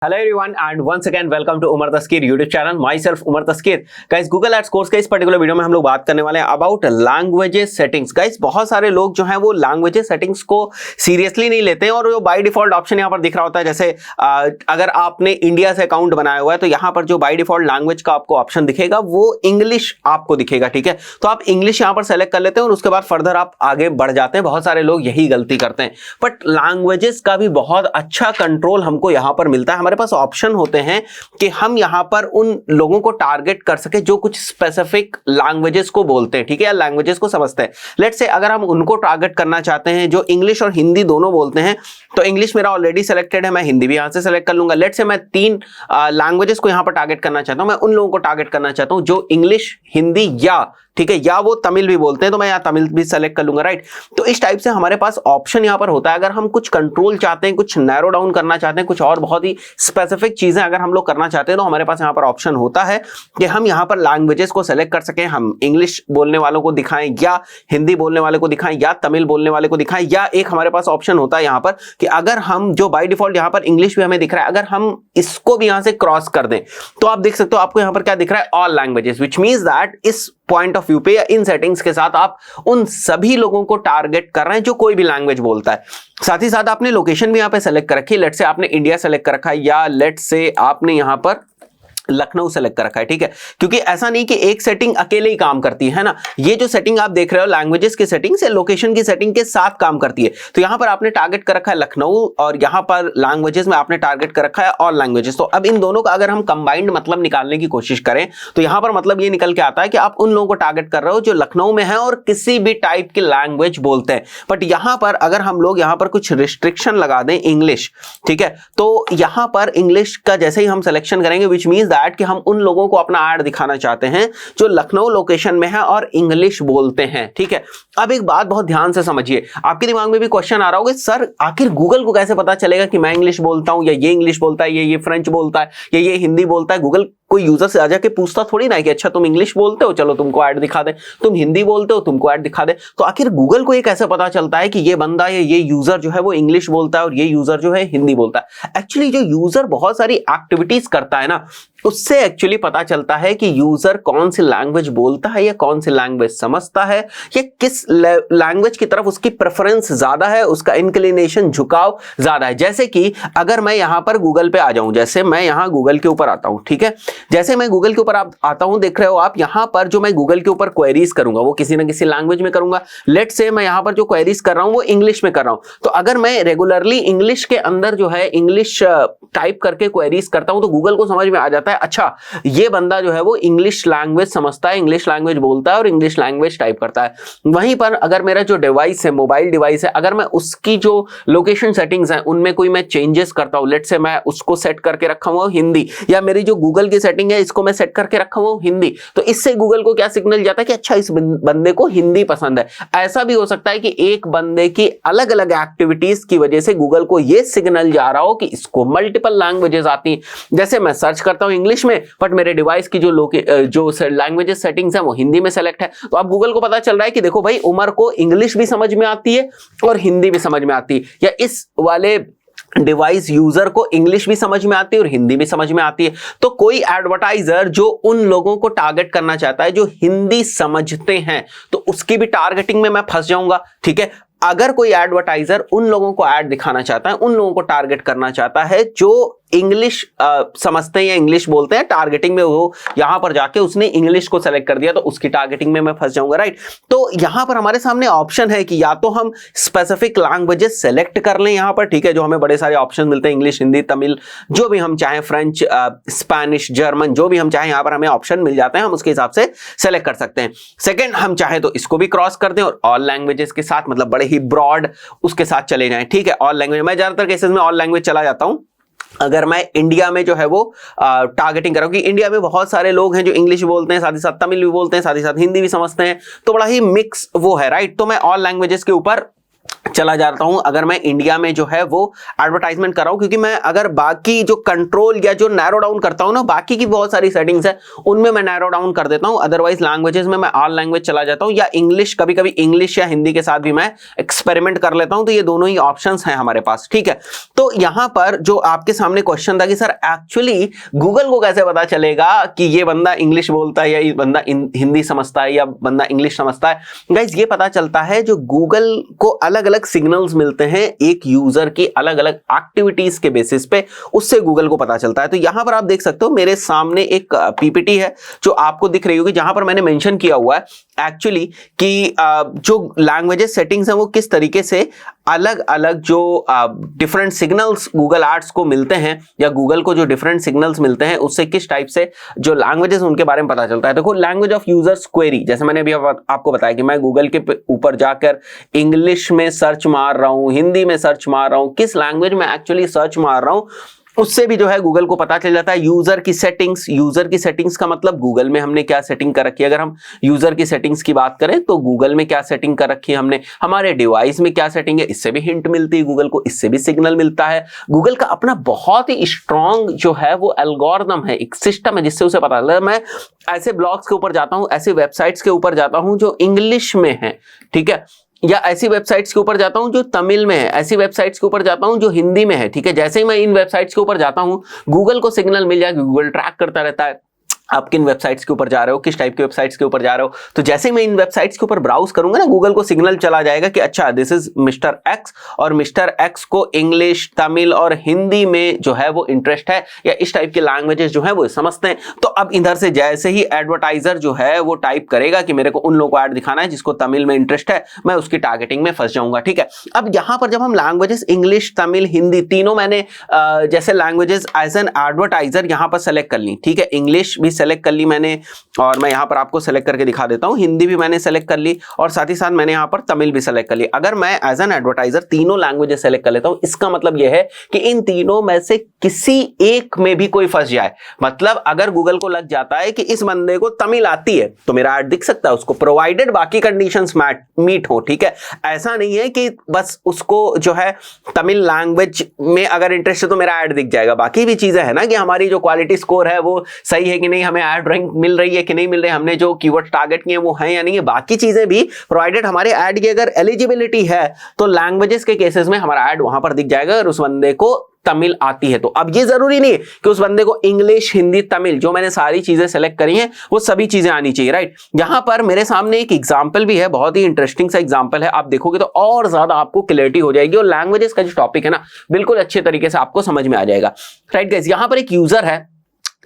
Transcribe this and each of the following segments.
Hello everyone and once again welcome to Umar Taskeer YouTube channel. Myself Umar Taskeer. Guys Google ads course के इस particular video में हम लोग बात करने वाले हैं अबाउट लैंग्वेजेस सेटिंग्स। गाइस बहुत सारे लोग जो हैं वो लैंग्वेजेस सेटिंग्स को सीरियसली नहीं लेते हैं और जो बाय डिफॉल्ट ऑप्शन यहाँ पर दिख रहा होता है, जैसे अगर आपने इंडिया से अकाउंट बनाया हुआ है तो यहाँ पर जो बाय डिफॉल्ट लैंग्वेज का आपको ऑप्शन दिखेगा वो इंग्लिश आपको दिखेगा। ठीक है, तो आप इंग्लिश यहाँ पर सेलेक्ट कर लेते हैं और उसके बाद फर्दर आप आगे बढ़ जाते हैं। बहुत सारे लोग यही गलती करते हैं, बट लैंग्वेजेस का भी बहुत अच्छा कंट्रोल हमको यहाँ पर मिलता है। हमारे पास ऑप्शन होते हैं कि हम यहां पर उन लोगों को टारगेट कर सके जो कुछ स्पेसिफिक लैंग्वेजेस को बोलते हैं, ठीक है, या लैंग्वेजेस को समझते हैं। लेट्स से अगर हम उनको टारगेट करना चाहते हैं जो इंग्लिश और हिंदी दोनों बोलते हैं, तो इंग्लिश मेरा ऑलरेडी सिलेक्टेड है, मैं हिंदी भी यहां से सेलेक्ट कर लूंगा। लेट्स से मैं 3 लैंग्वेजेस को यहां पर टारगेट करना चाहता हूं, मैं उन लोगों को टारगेट करना चाहता हूं जो इंग्लिश, हिंदी या ठीक है या वो तमिल भी बोलते हैं, तो मैं यहां तमिल भी सेलेक्ट कर लूंगा। राइट, तो इस टाइप से हमारे पास ऑप्शन यहां पर होता है। अगर हम कुछ कंट्रोल चाहते हैं, कुछ नैरो डाउन करना चाहते हैं, कुछ और बहुत ही स्पेसिफिक चीजें अगर हम लोग करना चाहते हैं, तो हमारे पास यहां पर ऑप्शन होता है कि हम यहां पर लैंग्वेजेस को सेलेक्ट कर सकें। हम इंग्लिश बोलने वालों को दिखाएं या हिंदी बोलने वाले को दिखाएं या तमिल बोलने वाले को दिखाएं, या एक हमारे पास ऑप्शन होता है यहां पर कि अगर हम जो बाय डिफॉल्ट यहां पर इंग्लिश भी हमें दिख रहा है, अगर हम इसको भी यहां से क्रॉस कर दें तो आप देख सकते हो आपको यहां पर क्या दिख रहा है, all languages, which means that इस पॉइंट ऑफ व्यू पे या इन सेटिंग्स के साथ आप उन सभी लोगों को टारगेट कर रहे हैं जो कोई भी लैंग्वेज बोलता है। साथ ही साथ आपने लोकेशन भी यहां पे सेलेक्ट कर रखी है। लेट्स से आपने इंडिया सेलेक्ट कर रखा है या लेट्स से आपने यहां पर लखनऊ सेलेक्ट कर रखा है। ठीक है, क्योंकि ऐसा नहीं कि एक सेटिंग अकेले ही काम करती है ना, ये जो सेटिंग आप देख रहे हो लैंग्वेजेस की सेटिंग से लोकेशन की सेटिंग के साथ काम करती है। तो यहां पर आपने टारगेट कर रखा है लखनऊ और यहां पर लैंग्वेजेस में आपने टारगेट कर रखा है ऑल लैंग्वेजेस। तो अब इन दोनों का अगर हम कंबाइंड मतलब निकालने की कोशिश करें तो यहां पर मतलब ये निकल के आता है कि आप उन लोगों को टारगेट कर रहे हो जो लखनऊ में है और किसी भी टाइप की लैंग्वेज बोलते हैं। बट यहां पर अगर हम लोग यहां पर कुछ रिस्ट्रिक्शन लगा दें इंग्लिश, ठीक है, तो यहां पर इंग्लिश का जैसे ही हम सिलेक्शन करेंगे विच मींस दैट कि हम उन लोगों को अपना ऐड दिखाना चाहते हैं जो लखनऊ लोकेशन में है और इंग्लिश बोलते हैं। ठीक है, अब एक बात बहुत ध्यान से समझिए, आपके दिमाग में भी क्वेश्चन आ रहा होगा, सर आखिर गूगल को कैसे पता चलेगा कि मैं इंग्लिश बोलता हूं या ये इंग्लिश बोलता है, ये फ्रेंच बोलता है या ये हिंदी बोलता है। गूगल कोई यूजर से आ जाके पूछता थोड़ी ना है कि अच्छा तुम इंग्लिश बोलते हो, चलो तुमको ऐड दिखा दे, तुम हिंदी बोलते हो, तुमको ऐड दिखा दे। तो आखिर गूगल को ये कैसे पता चलता है कि ये बंदा या ये यूजर जो है वो इंग्लिश बोलता है और ये यूजर जो है हिंदी बोलता है? एक्चुअली जो यूजर बहुत सारी एक्टिविटीज करता है ना, उससे एक्चुअली पता चलता है कि यूजर कौन सी लैंग्वेज बोलता है या कौन सी लैंग्वेज समझता है या किस लैंग्वेज की तरफ उसकी प्रेफरेंस ज्यादा है, उसका इंक्लिनेशन, झुकाव ज्यादा है। जैसे कि अगर मैं यहां पर गूगल पे आ जाऊं, जैसे मैं यहां गूगल के ऊपर आता हूं, ठीक है, जैसे मैं गूगल के ऊपर आता हूं, देख रहे हो आप यहां पर जो मैं गूगल के ऊपर क्वेरीज करूंगा वो किसी ना किसी लैंग्वेज में करूंगा। लेट्स से मैं यहां पर जो क्वेरीज कर रहा हूं वो इंग्लिश में कर रहा हूं, तो अगर मैं रेगुलरली इंग्लिश के अंदर जो है इंग्लिश टाइप करके क्वेरीज करता हूं तो गूगल को समझ में आ जाता है अच्छा ये बंदा जो है वो इंग्लिश लैंग्वेज समझता है, इंग्लिश लैंग्वेज बोलता है और इंग्लिश लैंग्वेज टाइप करता है। वहीं पर अगर मेरा जो डिवाइस है, मोबाइल डिवाइस है, अगर मैं उसकी जो लोकेशन सेटिंग्स हैं उनमें कोई मैं चेंजेस करता हूं, लेट्स से मैं उसको सेट करके रखा हुआ हूं हिंदी, या मेरी जो गूगल की सेटिंग है इसको मैं सेट करके रखा हुआ हूं हिंदी, तो इससे गूगल को क्या सिग्नल जाता है कि अच्छा इस बंदे को हिंदी पसंद है। ऐसा भी हो सकता है कि एक बंदे की अलग अलग एक्टिविटीज की वजह से गूगल को यह सिग्नल जा रहा हो कि इसको मल्टीपल लैंग्वेजेस आती हैं। जैसे मैं सर्च करता हूं इंग्लिश में बट मेरे डिवाइस की जो लैंग्वेजेस सेटिंग्स है वो हिंदी में सेलेक्ट है, तो अब गूगल को पता चल रहा है कि देखो भाई उमर को इंग्लिश भी समझ में आती है और हिंदी भी समझ में आती है, या इस वाले डिवाइस यूजर को इंग्लिश भी समझ में आती है और हिंदी भी समझ में आती है। तो कोई एडवर्टाइजर जो उन लोगों को टारगेट करना चाहता है जो हिंदी समझते हैं तो उसकी भी टारगेटिंग में मैं फंस जाऊंगा। ठीक है, अगर कोई एडवर्टाइजर उन लोगों को ऐड दिखाना चाहता है, उन लोगों को टारगेट करना चाहता है जो इंग्लिश समझते हैं या इंग्लिश बोलते हैं, टारगेटिंग में वो यहां पर जाके उसने इंग्लिश को सेलेक्ट कर दिया तो उसकी टारगेटिंग में मैं फंस जाऊंगा। राइट, तो यहां पर हमारे सामने ऑप्शन है कि या तो हम स्पेसिफिक लैंग्वेजेस सेलेक्ट कर लें यहां पर, ठीक है, जो हमें बड़े सारे ऑप्शन मिलते हैं, इंग्लिश, हिंदी, तमिल, जो भी हम चाहें, फ्रेंच, स्पेनिश, जर्मन, जो भी हम चाहें यहां पर हमें ऑप्शन मिल जाते हैं, हम उसके हिसाब से सेलेक्ट कर सकते हैं। सेकेंड, हम चाहें तो इसको भी क्रॉस कर दें और ऑल लैंग्वेजेस के साथ, मतलब बड़े ही ब्रॉड उसके साथ चले जाएं। ठीक है, ऑल लैंग्वेज, मैं ज्यादातर केसेस में ऑल लैंग्वेज चला जाता हूं अगर मैं इंडिया में जो है वो टारगेटिंग कर रहा हूं, कि इंडिया में बहुत सारे लोग हैं जो इंग्लिश बोलते हैं, साथ ही साथ तमिल भी बोलते हैं, साथ ही साथ हिंदी भी समझते हैं, तो बड़ा ही मिक्स वो है। राइट, तो मैं ऑल लैंग्वेजेस के ऊपर चला जाता हूं, अगर मैं इंडिया में जो है वो एडवर्टाइजमेंट कर रहा हूं, क्योंकि मैं अगर बाकी जो कंट्रोल या जो नैरो डाउन करता हूं ना, बाकी की बहुत सारी सेटिंग्स है उनमें मैं नैरो डाउन कर देता हूं। अदरवाइज लैंग्वेजेस में मैं ऑल लैंग्वेज चला जाता हूं, या इंग्लिश, कभी कभी इंग्लिश या हिंदी के साथ भी मैं एक्सपेरिमेंट कर लेता हूं। तो ये दोनों ही ऑप्शंस हैं हमारे पास, ठीक है। तो यहां पर जो आपके सामने क्वेश्चन था कि सर एक्चुअली गूगल को कैसे पता चलेगा कि ये बंदा इंग्लिश बोलता है या ये बंदा हिंदी समझता है या बंदा इंग्लिश समझता है। गाइस ये पता चलता है जो गूगल को अलग अलग सिग्नल्स मिलते हैं एक यूजर की अलग अलग एक्टिविटीज के बेसिस पे, उससे गूगल को पता चलता है। तो यहां पर आप देख सकते हो मेरे सामने एक पीपीटी है जो आपको दिख रही होगी, जहां पर मैंने मेंशन किया हुआ है एक्चुअली कि जो लैंग्वेजेस सेटिंग्स हैं वो किस तरीके से अलग अलग जो डिफरेंट सिग्नल्स गूगल एड्स को मिलते हैं, या गूगल को जो डिफरेंट सिग्नल्स मिलते हैं उससे किस टाइप से जो लैंग्वेजेस उनके बारे में पता चलता है। देखो, लैंग्वेज ऑफ यूजर्स क्वेरी, जैसे मैंने अभी आपको बताया कि मैं गूगल के ऊपर जाकर इंग्लिश में सर्च मार रहा हूं, हिंदी में सर्च मार रहा हूं, किस लैंग्वेज में एक्चुअली सर्च मार रहा हूं, उससे भी जो है गूगल को पता चल जाता है। यूजर की सेटिंग्स का मतलब गूगल में हमने क्या सेटिंग कर रखी है। अगर हम यूजर की सेटिंग्स की बात करें तो गूगल में क्या सेटिंग कर रखी है हमने, हमारे डिवाइस में क्या सेटिंग है, इससे भी हिंट मिलती है गूगल को, इससे भी सिग्नल मिलता है। गूगल का अपना बहुत ही स्ट्रॉन्ग जो है वो एल्गोरिथम है, एक सिस्टम है जिससे उसे पता चलता है। मैं ऐसे ब्लॉग्स के ऊपर जाता हूं, ऐसे वेबसाइट्स के ऊपर जाता हूं जो इंग्लिश में है, ठीक है, या ऐसी वेबसाइट्स के ऊपर जाता हूं जो तमिल में है, ऐसी वेबसाइट्स के ऊपर जाता हूं जो हिंदी में है, ठीक है। जैसे ही मैं इन वेबसाइट्स के ऊपर जाता हूं, गूगल को सिग्नल मिल जाएगा, गूगल ट्रैक करता रहता है आप किन वेबसाइट्स के ऊपर जा रहे हो, किस टाइप की वेबसाइट्स के ऊपर जा रहे हो। तो जैसे ही मैं इन वेबसाइट्स के ऊपर ब्राउज करूंगा ना, गूगल को सिग्नल चला जाएगा कि अच्छा दिस इज मिस्टर एक्स, और मिस्टर एक्स को इंग्लिश, तमिल और हिंदी में जो है वो इंटरेस्ट है, या इस टाइप के लैंग्वेजेस जो है वो समझते हैं। तो अब इधर से जैसे ही एडवर्टाइजर जो है वो टाइप करेगा कि मेरे को उन लोगों को ऐड दिखाना है जिसको तमिल में इंटरेस्ट है, मैं उसकी टारगेटिंग में फंस जाऊंगा, ठीक है। अब यहां पर जब हम लैंग्वेजेस इंग्लिश, तमिल, हिंदी तीनों मैंने जैसे लैंग्वेजेस एज एन एडवर्टाइजर यहां पर सेलेक्ट कर ली, ठीक है। इंग्लिश भी सेलेक्ट कर ली मैंने, और मैं यहां पर आपको सेलेक्ट करके दिखा देता हूं, हिंदी भी मैंने सेलेक्ट कर ली, और साथ ही साथ मैंने यहां पर तमिल भी सेलेक्ट कर ली। अगर मैं एज एन एडवर्टाइजर तीनों लैंग्वेजेस सेलेक्ट कर लेता हूं, इसका मतलब यह है कि इन तीनों में से किसी एक में भी कोई फंस जाए, मतलब अगर गूगल को लग जाता है कि इस बंदे को तमिल आती है तो मेरा ऐड दिख सकता है उसको, प्रोवाइडेड बाकी कंडीशंस मीट हो, ठीक है। ऐसा नहीं है कि बस उसको जो है तमिल लैंग्वेज में अगर इंटरेस्ट है तो मेरा ऐड दिख जाएगा। बाकी भी चीजें है ना कि हमारी जो क्वालिटी स्कोर है वो सही है कि नहीं, हमें ऐड रैंक मिल रही है कि नहीं मिल रही, हमने जो कीवर्ड टारगेट किए वो हैं या नहीं है, बाकी चीजें भी प्रोवाइडेड हमारे ऐड की अगर एलिजिबिलिटी है तो लैंग्वेजेस के केसेस में हमारा ऐड वहां पर दिख जाएगा अगर उस बंदे को तमिल आती है तो। अब ये जरूरी नहीं है कि उस बंदे को इंग्लिश, हिंदी, तमिल, जो मैंने सारी चीजें सेलेक्ट करी हैं वो सभी चीजें आनी चाहिए, राइट। यहां पर मेरे सामने एक एग्जांपल भी है, बहुत ही इंटरेस्टिंग सा एग्जांपल है, आप देखोगे तो और ज्यादा आपको क्लैरिटी हो जाएगी और लैंग्वेजेस का जो टॉपिक है ना बिल्कुल अच्छे तरीके से आपको समझ में आ जाएगा, राइट गाइस। यहां पर एक यूजर है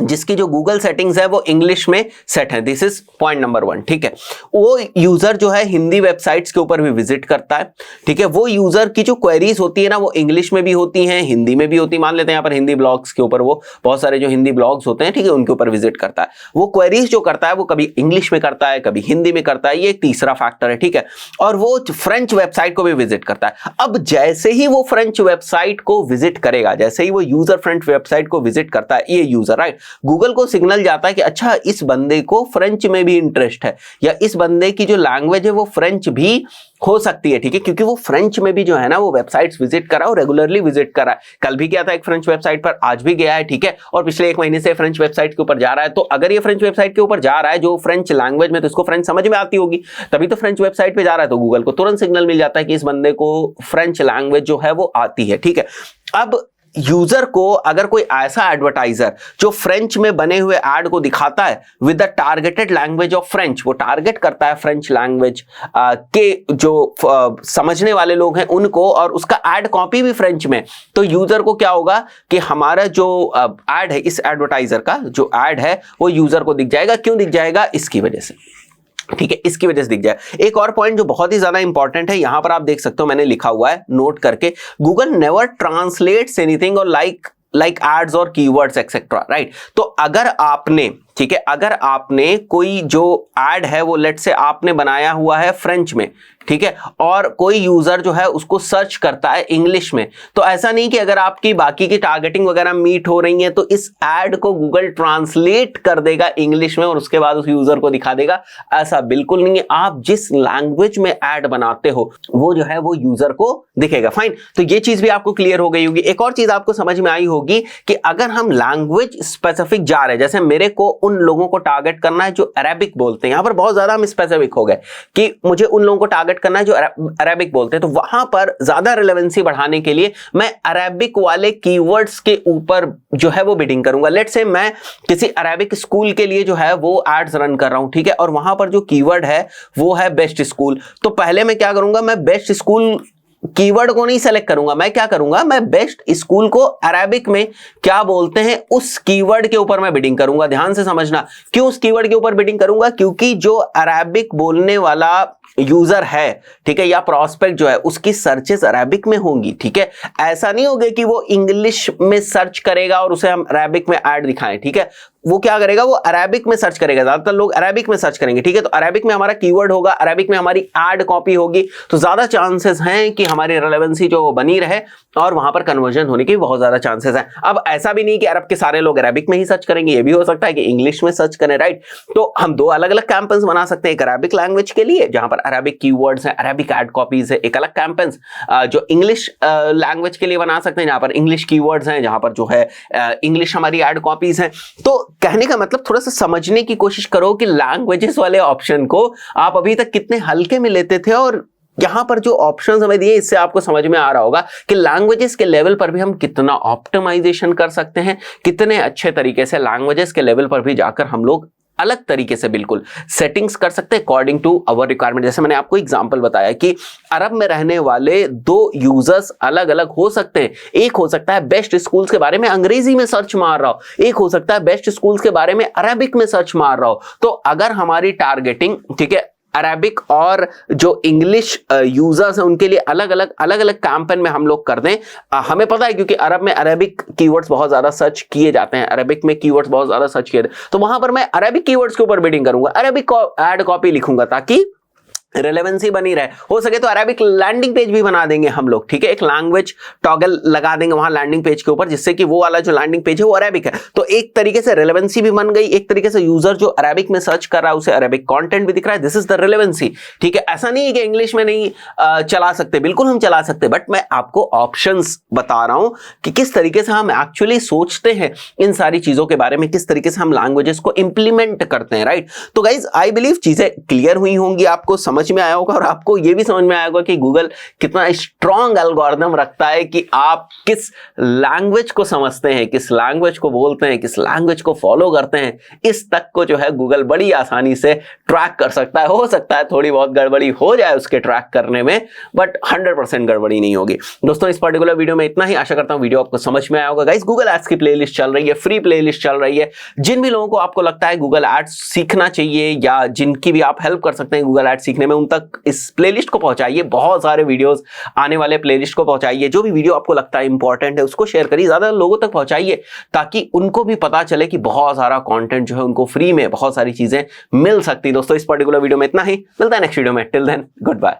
जिसकी जो गूगल सेटिंग्स है वो इंग्लिश में सेट है, दिस इज पॉइंट नंबर 1, ठीक है। वो यूजर जो है हिंदी वेबसाइट्स के ऊपर भी विजिट करता है, ठीक है। वो यूजर की जो क्वेरीज होती है ना वो इंग्लिश में भी होती हैं, हिंदी में भी होती है। मान लेते हैं यहाँ पर हिंदी ब्लॉग्स के ऊपर वो बहुत सारे जो हिंदी ब्लॉग्स होते हैं, ठीक है, उनके ऊपर विजिट करता है। वो क्वेरीज जो करता है वो कभी इंग्लिश में करता है, कभी हिंदी में करता है, ये एक तीसरा फैक्टर है, ठीक है। और वो फ्रेंच वेबसाइट को भी विजिट करता है। अब जैसे ही वो फ्रेंच वेबसाइट को विजिट करेगा, जैसे ही वो यूजर फ्रेंच वेबसाइट को विजिट करता है, ये यूजर, राइट, गूगल को सिग्नल जाता है कि अच्छा इस बंदे को फ्रेंच में भी इंटरेस्ट है, या इस बंदे की जो लैंग्वेज है वो फ्रेंच भी हो सकती है, ठीक है, क्योंकि वो फ्रेंच में भी जो है ना वो वेबसाइट्स विजिट करा और रेगुलरली विजिट करा है। कल भी गया था एक फ्रेंच वेबसाइट पर, आज भी गया है, ठीक है, और पिछले 1 महीने से फ्रेंच वेबसाइट के ऊपर जा रहा है। तो अगर ये फ्रेंच वेबसाइट के ऊपर जा रहा है जो फ्रेंच लैंग्वेज में, तो इसको फ्रेंच समझ में आती होगी, तभी तो फ्रेंच वेबसाइट पे जा रहा है। तो गूगल को तुरंत सिग्नल मिल जाता है कि इस बंदे को फ्रेंच लैंग्वेज जो है वो आती है, ठीक है। अब यूजर को अगर कोई ऐसा एडवर्टाइजर जो फ्रेंच में बने हुए ऐड को दिखाता है with the targeted language of French, वो टारगेट करता है फ्रेंच लैंग्वेज के जो समझने वाले लोग हैं उनको, और उसका ऐड कॉपी भी फ्रेंच में, तो यूजर को क्या होगा कि हमारा जो ऐड है, इस एडवर्टाइजर का जो ऐड है वो यूजर को दिख जाएगा। क्यों दिख जाएगा? इसकी वजह से, ठीक है, इसकी वजह से दिख जाए। एक और पॉइंट जो बहुत ही ज्यादा इंपॉर्टेंट है, यहां पर आप देख सकते हो मैंने लिखा हुआ है नोट करके, गूगल नेवर ट्रांसलेट्स एनीथिंग और लाइक एड्स और कीवर्ड्स एक्सेट्रा, राइट। तो अगर आपने ठीक है, अगर आपने कोई जो एड है वो लेट से आपने बनाया हुआ है फ्रेंच में, ठीक है, और कोई यूजर जो है उसको सर्च करता है इंग्लिश में, तो ऐसा नहीं कि अगर आपकी बाकी की टारगेटिंग वगैरह मीट हो रही है तो इस एड को गूगल ट्रांसलेट कर देगा इंग्लिश में और उसके बाद उस यूजर को दिखा देगा, ऐसा बिल्कुल नहीं है। आप जिस लैंग्वेज में एड बनाते हो वो जो है वो यूजर को दिखेगा। फाइन, तो ये चीज भी आपको क्लियर हो गई होगी। एक और चीज आपको समझ में आई होगी कि अगर हम लैंग्वेज स्पेसिफिक जा रहे हैं, जैसे मेरे को उन लोगों को टारगेट करना है जो अरेबिक बोलते हैं, यहां पर बहुत ज्यादा हम स्पेसिफिक हो गए कि मुझे उन लोगों को टारगेट करना है जो अरेबिक बोलते हैं, तो वहां पर ज्यादा रिलेवेंसी बढ़ाने के लिए मैं अरेबिक वाले कीवर्ड्स के ऊपर जो है वो बिडिंग करूंगा। लेट्स से मैं किसी अरेबिक स्कूल के लिए जो है वो एड्स रन कर रहा हूं, ठीक है, और वहां पर जो कीवर्ड है वो है बेस्ट स्कूल, तो पहले मैं क्या करूंगा, मैं बेस्ट स्कूल कीवर्ड को नहीं सेलेक्ट करूंगा, मैं क्या करूंगा, मैं बेस्ट स्कूल को अरेबिक में क्या बोलते हैं उस कीवर्ड के ऊपर मैं बिडिंग करूंगा। ध्यान से समझना, क्यों उस कीवर्ड के ऊपर बिडिंग करूंगा, क्योंकि जो अरेबिक बोलने वाला यूजर है, ठीक है, या प्रोस्पेक्ट जो है उसकी सर्चेस अरेबिक में होंगी, ठीक है, ऐसा नहीं होगा कि वो इंग्लिश में सर्च करेगा और उसे हम अरेबिक में ऐड दिखाएं, ठीक है, वो क्या करेगा, वो अरेबिक में सर्च करेगा, ज्यादातर लोग अरेबिक में सर्च करेंगे, ठीक है, तो अरेबिक में हमारा कीवर्ड होगा, अरेबिक में हमारी ऐड कॉपी होगी, तो ज्यादा चांसेस हैं कि हमारी रिलेवेंसी जो बनी रहे और वहां पर कन्वर्जन होने की बहुत ज्यादा चांसेस हैं। अब ऐसा भी नहीं कि अरब के सारे लोग अरेबिक में ही सर्च करेंगे, ये भी हो सकता है कि इंग्लिश में सर्च करें, राइट, तो हम दो अलग अलग कैंपेन्स बना सकते हैं, एक अरेबिक लैंग्वेज के लिए जहां पर अरेबिक कीवर्ड्स हैं, अरेबिक ऐड कॉपीज है, एक अलग कैंपेन्स जो इंग्लिश लैंग्वेज के लिए बना सकते हैं जहां पर इंग्लिश कीवर्ड्स हैं, जहां पर जो है इंग्लिश हमारी ऐड कॉपीज हैं। तो कहने का मतलब थोड़ा सा समझने की कोशिश करो कि लैंग्वेजेस वाले ऑप्शन को आप अभी तक कितने हल्के में लेते थे, और यहां पर जो ऑप्शंस हमें दिए इससे आपको समझ में आ रहा होगा कि लैंग्वेजेस के लेवल पर भी हम कितना ऑप्टिमाइजेशन कर सकते हैं, कितने अच्छे तरीके से लैंग्वेजेस के लेवल पर भी जाकर हम लोग अलग तरीके से बिल्कुल सेटिंग्स कर सकते हैं अकॉर्डिंग टू अवर रिक्वायरमेंट। जैसे मैंने आपको एग्जांपल बताया कि अरब में रहने वाले दो यूजर्स अलग अलग हो सकते हैं, एक हो सकता है बेस्ट स्कूल्स के बारे में अंग्रेजी में सर्च मार रहा हो, एक हो सकता है बेस्ट स्कूल्स के बारे में अरबिक में सर्च मार रहा हो। तो अगर हमारी टारगेटिंग, ठीक है, अरेबिक और जो इंग्लिश यूजर्स हैं उनके लिए अलग अलग कैंपेन में हम लोग कर दें, हमें पता है क्योंकि अरब में अरेबिक कीवर्ड्स बहुत ज्यादा सर्च किए जाते हैं, अरेबिक में कीवर्ड्स बहुत ज्यादा सर्च किए जाते हैं, तो वहां पर मैं अरेबिक कीवर्ड्स के ऊपर बिडिंग करूंगा, अरेबिक ऐड कॉपी लिखूंगा ताकि रिलेवेंसी बनी रहे। हो सके तो अरेबिक लैंडिंग पेज भी बना देंगे हम लोग, ठीक है, एक लैंग्वेज टॉगल लगा देंगे वहां लैंडिंग पेज के ऊपर, जिससे कि वो वाला जो लैंडिंग पेज है वो अरेबिक है, तो एक तरीके से रिलेवेंसी भी बन गई, एक तरीके से यूजर जो अरेबिक में सर्च कर रहा है उसे अरेबिक कंटेंट भी दिख रहा है, दिस इज द रिलेवेंसी, ठीक है। ऐसा नहीं है कि इंग्लिश में नहीं चला सकते, बिल्कुल हम चला सकते, बट मैं आपको ऑप्शंस बता रहा हूं कि किस तरीके से हम एक्चुअली सोचते हैं इन सारी चीजों के बारे में, किस तरीके से हम लैंग्वेजेस को इंप्लीमेंट करते हैं, राइट। तो गाइज आई बिलीव चीजें क्लियर हुई होंगी, आपको समझ में आया होगा और आपको यह भी समझ में आया होगा कि गूगल कितना स्ट्रॉन्ग एल्गोरिथम रखता है कि आप किस लैंग्वेज को समझते हैं, किस लैंग्वेज को बोलते हैं, किस लैंग्वेज को फॉलो करते हैं, इस तक को जो है गूगल बड़ी आसानी से ट्रैक कर सकता है। हो सकता है थोड़ी बहुत गड़बड़ी हो जाए उसके ट्रैक करने में, बट 100% गड़बड़ी नहीं होगी। दोस्तों इस पर्टिकुलर वीडियो में इतना ही, आशा करता हूं वीडियो आपको समझ में आया होगा। गाइस गूगल एड्स की प्लेलिस्ट चल रही है, फ्री प्लेलिस्ट चल रही है, जिन भी लोगों को आपको लगता है गूगल एड्स सीखना चाहिए या जिनकी भी आप हेल्प कर सकते हैं गूगल एड्स सीखने में, उन तक इस प्लेलिस्ट को पहुंचाइए, बहुत सारे वीडियोस आने वाले प्लेलिस्ट को पहुंचाइए, जो भी वीडियो आपको लगता है इंपॉर्टेंट है उसको शेयर करिए, ज्यादा लोगों तक पहुंचाइए ताकि उनको भी पता चले कि बहुत सारा कंटेंट जो है उनको फ्री में बहुत सारी चीजें मिल सकती है। दोस्तों इस पर्टिकुलर वीडियो में इतना ही, मिलता है नेक्स्ट वीडियो में, टिल देन गुड बाय।